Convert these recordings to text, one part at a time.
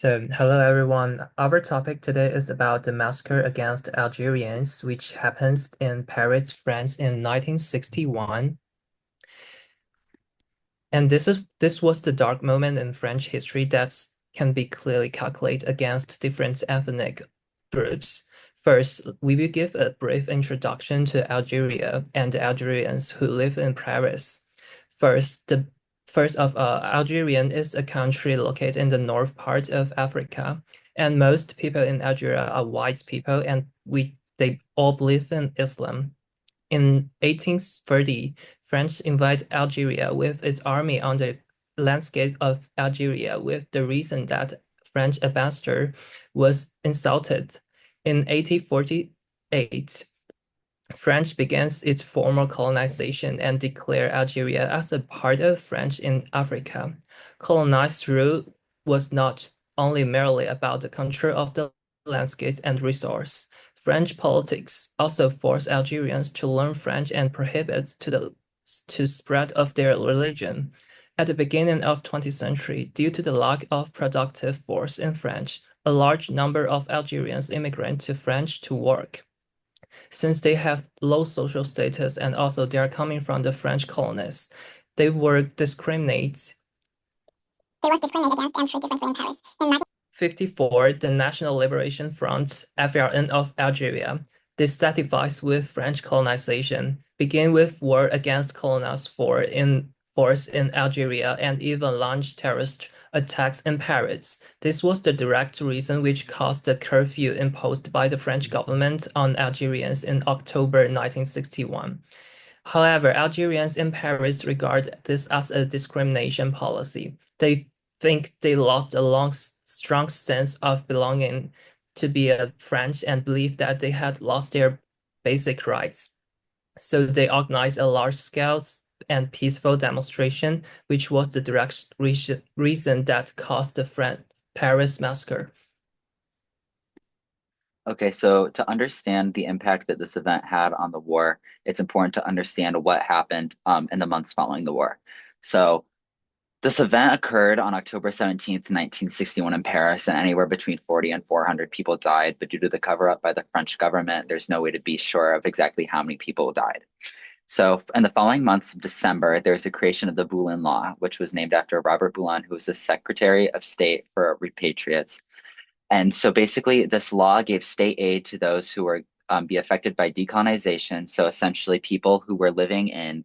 So, hello everyone. Our topic today is about the massacre against Algerians, which happens in Paris, France in 1961. And this was the dark moment in French history that can be clearly calculated against different ethnic groups. First, we will give a brief introduction to Algeria and the Algerians who live in Paris. First, the first of all, Algeria is a country located in the north part of Africa, and most people in Algeria are white people, and they all believe in Islam. In 1830, France invaded Algeria with its army on the landscape of Algeria with the reason that French ambassador was insulted. In 1848, France began its formal colonization and declared Algeria as a part of France in Africa. Colonized rule was not only merely about the control of the landscapes and resource. French politics also forced Algerians to learn French and prohibit to spread of their religion. At the beginning of 20th century, due to the lack of productive force in France, a large number of Algerians immigrate to France to work. Since they have low social status and also they are coming from the French colonies, they were discriminated. They was discriminated against and treated differently in Paris. In 1954, the National Liberation Front, FRN of Algeria, dissatisfied with French colonization, began with war against colonists in force in Algeria and even launched terrorist attacks in Paris. This was the direct reason which caused the curfew imposed by the French government on Algerians in October 1961. However, Algerians in Paris regard this as a discrimination policy. They think they lost a strong sense of belonging to be a French and believe that they had lost their basic rights. So they organized a large-scale and peaceful demonstration, which was the direct reason that caused the Paris massacre. Okay, so to understand the impact that this event had on the war, it's important to understand what happened in the months following the war. So this event occurred on October 17th, 1961 in Paris, and anywhere between 40 and 400 people died. But due to the cover-up by the French government, there's no way to be sure of exactly how many people died. So in the following months of December, there was the creation of the Boulin Law, which was named after Robert Boulin, who was the Secretary of State for Repatriates. And so basically, this law gave state aid to those who were be affected by decolonization. So essentially, people who were living in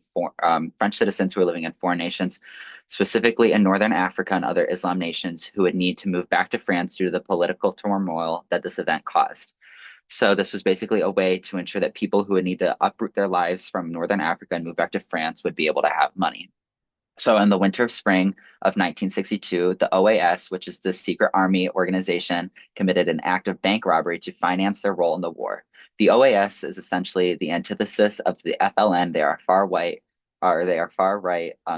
French citizens who were living in foreign nations, specifically in Northern Africa and other Islam nations, who would need to move back to France due to the political turmoil that this event caused. So this was basically a way to ensure that people who would need to uproot their lives from Northern Africa and move back to France would be able to have money. So in the winter of spring of 1962, the OAS, which is the secret army organization, committed an act of bank robbery to finance their role in the war. The OAS is essentially the antithesis of the FLN. They are far right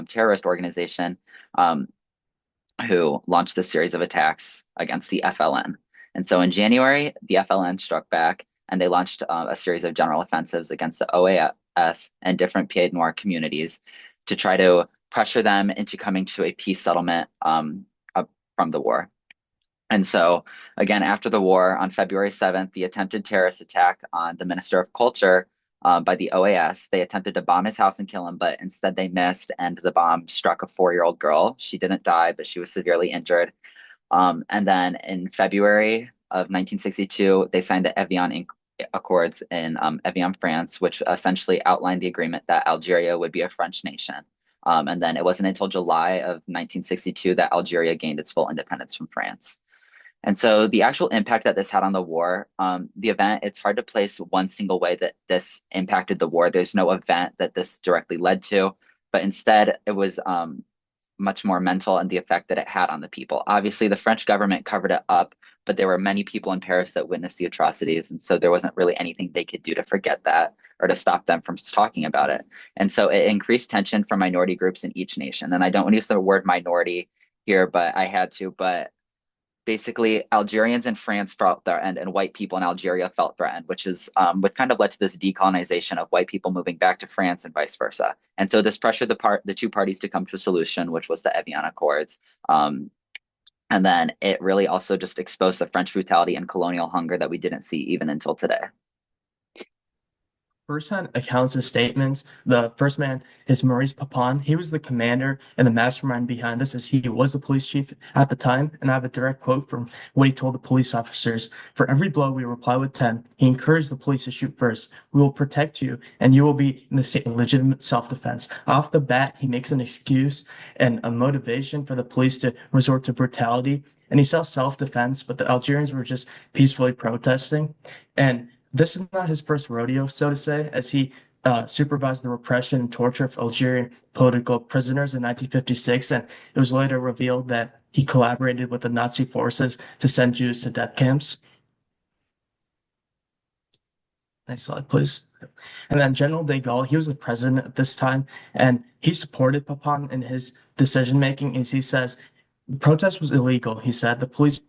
terrorist organization who launched a series of attacks against the FLN. And so in January, the FLN struck back and they launched a series of general offensives against the OAS and different Pied Noir communities to try to pressure them into coming to a peace settlement from the war. And so, again, after the war, on February 7th, the attempted terrorist attack on the Minister of Culture by the OAS, they attempted to bomb his house and kill him, but instead they missed, and the bomb struck a 4-year-old girl. She didn't die, but she was severely injured. And then in February of 1962, they signed the Evian Accords in Evian, France, which essentially outlined the agreement that Algeria would be a French nation. And then it wasn't until July of 1962 that Algeria gained its full independence from France. And so the actual impact that this had on the war, the event, it's hard to place one single way that this impacted the war. There's no event that this directly led to, but instead it was much more mental and the effect that it had on the people. Obviously, the French government covered it up, but there were many people in Paris that witnessed the atrocities. And so there wasn't really anything they could do to forget that or to stop them from talking about it. And so it increased tension for minority groups in each nation. And I don't want to use the word minority here, but I had to. But basically, Algerians in France felt threatened and white people in Algeria felt threatened, which is what kind of led to this decolonization of white people moving back to France and vice versa. And so this pressured the two parties to come to a solution, which was the Evian Accords. And then it really also just exposed the French brutality and colonial hunger that we didn't see even until today. First-hand accounts and statements. The first man is Maurice Papin. He was the commander and the mastermind behind this, as he was the police chief at the time. And I have a direct quote from what he told the police officers. For every blow, we reply with 10. He encouraged the police to shoot first. We will protect you, and you will be in the state of legitimate self-defense. Off the bat, he makes an excuse and a motivation for the police to resort to brutality. And he says self-defense, but the Algerians were just peacefully protesting. And this is not his first rodeo, so to say, as he supervised the repression and torture of Algerian political prisoners in 1956, and it was later revealed that he collaborated with the Nazi forces to send Jews to death camps. Next slide, please. And then General de Gaulle, he was the president at this time, and he supported Papin in his decision making, as he says, the protest was illegal. He said the police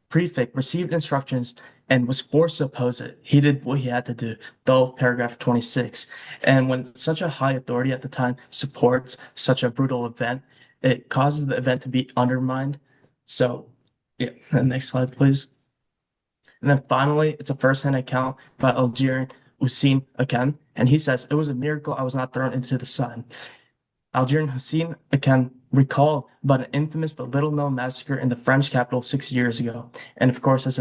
prefect received instructions and was forced to oppose it. He did what he had to do, though, paragraph 26. And when such a high authority at the time supports such a brutal event, it causes the event to be undermined. So, yeah, next slide, please. And then finally, it's a first-hand account by Algerian Hussein Akem, and he says, "It was a miracle I was not thrown into the sun." Algerian Hussein Akem recalled about an infamous but little-known massacre in the French capital 6 years ago. And of course, this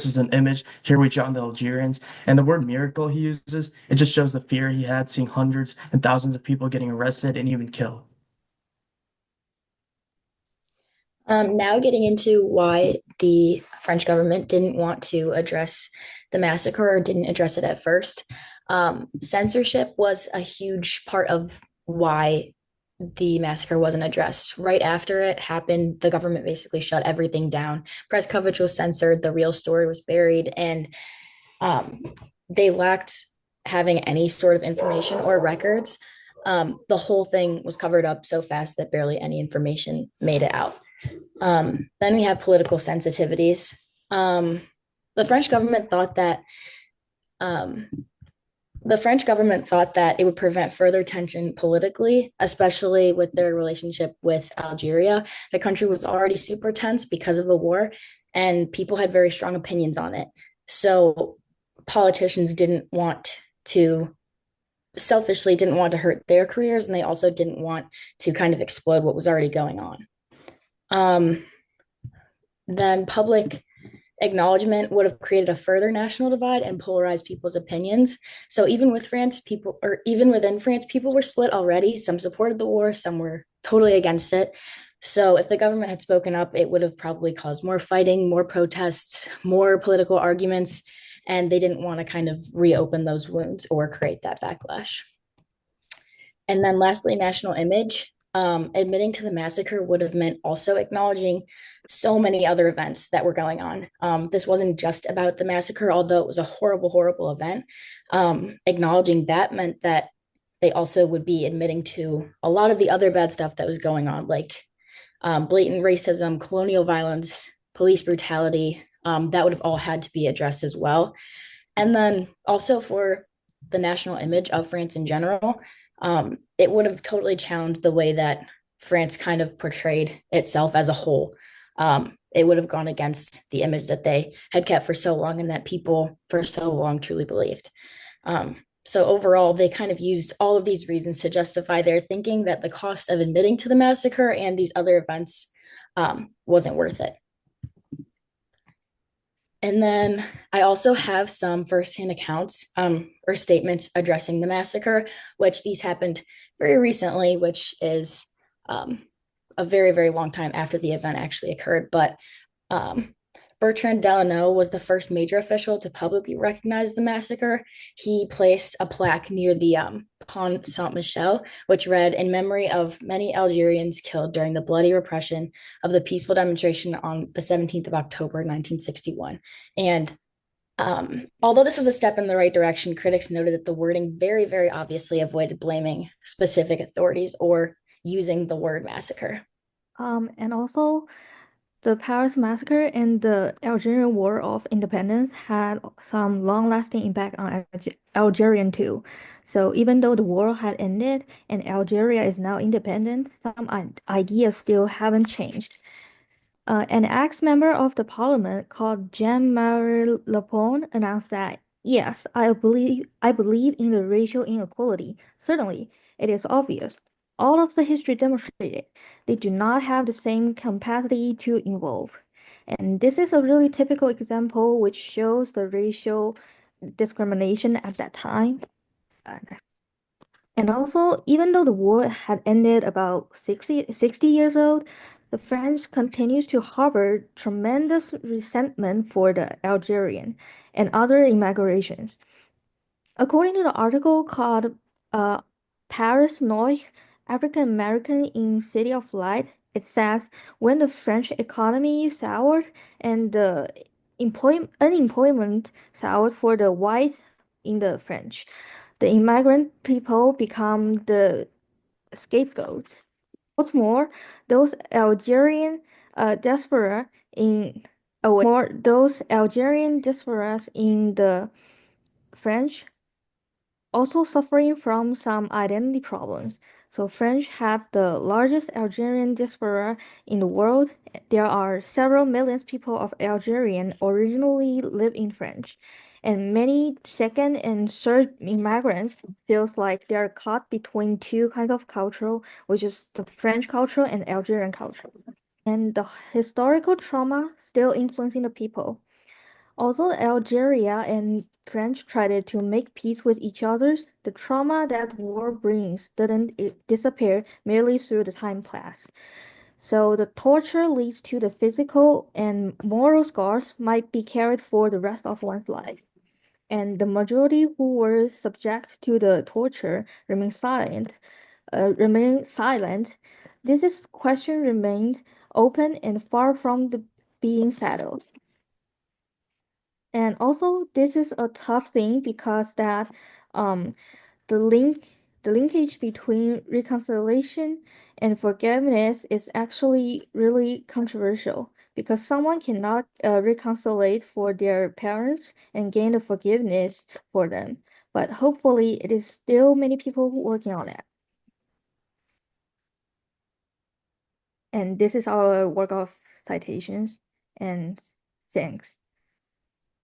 is an image. Here we draw the Algerians, and the word miracle he uses, it just shows the fear he had seeing hundreds and thousands of people getting arrested and even killed. Now getting into why the French government didn't want to address the massacre or didn't address it at first. Censorship was a huge part of why the massacre wasn't addressed. Right after it happened, the government basically shut everything down. Press coverage was censored, the real story was buried, and um, they lacked having any sort of information or records. The whole thing was covered up so fast that barely any information made it out. Then we have political sensitivities. The French government thought that um, it would prevent further tension politically, especially with their relationship with Algeria. The country was already super tense because of the war, and people had very strong opinions on it. So politicians selfishly didn't want to hurt their careers, and they also didn't want to kind of explode what was already going on. Um, then public acknowledgement would have created a further national divide and polarized people's opinions. So even within France, people were split already. Some supported the war, some were totally against it. So if the government had spoken up, it would have probably caused more fighting, more protests, more political arguments, and they didn't want to kind of reopen those wounds or create that backlash. And then lastly, national image. Admitting to the massacre would have meant also acknowledging so many other events that were going on. This wasn't just about the massacre, although it was a horrible, horrible event. Acknowledging that meant that they also would be admitting to a lot of the other bad stuff that was going on, like blatant racism, colonial violence, police brutality. That would have all had to be addressed as well. And then also for the national image of France in general, it would have totally challenged the way that France kind of portrayed itself as a whole. It would have gone against the image that they had kept for so long and that people for so long truly believed. So overall, they kind of used all of these reasons to justify their thinking that the cost of admitting to the massacre and these other events wasn't worth it. And then I also have some firsthand accounts or statements addressing the massacre, which these happened very recently, which is a very, very long time after the event actually occurred. But Bertrand Delano was the first major official to publicly recognize the massacre. He placed a plaque near the Pont Saint-Michel, which read, "In memory of many Algerians killed during the bloody repression of the peaceful demonstration on the 17th of October, 1961. And although this was a step in the right direction, critics noted that the wording very, very obviously avoided blaming specific authorities or using the word massacre. And also, the Paris Massacre and the Algerian War of Independence had some long-lasting impact on Algerian too. So even though the war had ended and Algeria is now independent, some ideas still haven't changed. An ex-member of the parliament called Jean-Marie Le Pen announced that, yes, I believe in the racial inequality. Certainly, it is obvious. All of the history demonstrated they do not have the same capacity to evolve. And this is a really typical example which shows the racial discrimination at that time. Uh, and also, even though the war had ended about 60 years old, the French continues to harbor tremendous resentment for the Algerian and other immigrations. According to the article called uh, Paris Noir, African American in City of Light, it says when the French economy soured and the unemployment soured for the whites in the French, the immigrant people become the scapegoats. What's more, those Algerian diaspora in those Algerian diasporas in the French also suffering from some identity problems. So French have the largest Algerian diaspora in the world. There are several millions people of Algerian originally live in French. And many second and third immigrants feels like they're caught between two kinds of culture, which is the French culture and Algerian culture. And the historical trauma still influencing the people. Although Algeria and French tried to make peace with each other, the trauma that war brings didn't disappear merely through the time pass. So the torture leads to the physical and moral scars might be carried for the rest of one's life. And the majority who were subject to the torture remain silent. This question remained open and far from being settled. And also, this is a tough thing because that um the linkage between reconciliation and forgiveness is actually really controversial because someone cannot reconcile for their parents and gain the forgiveness for them. But hopefully, it is still many people working on it. And this is our work of citations and thanks.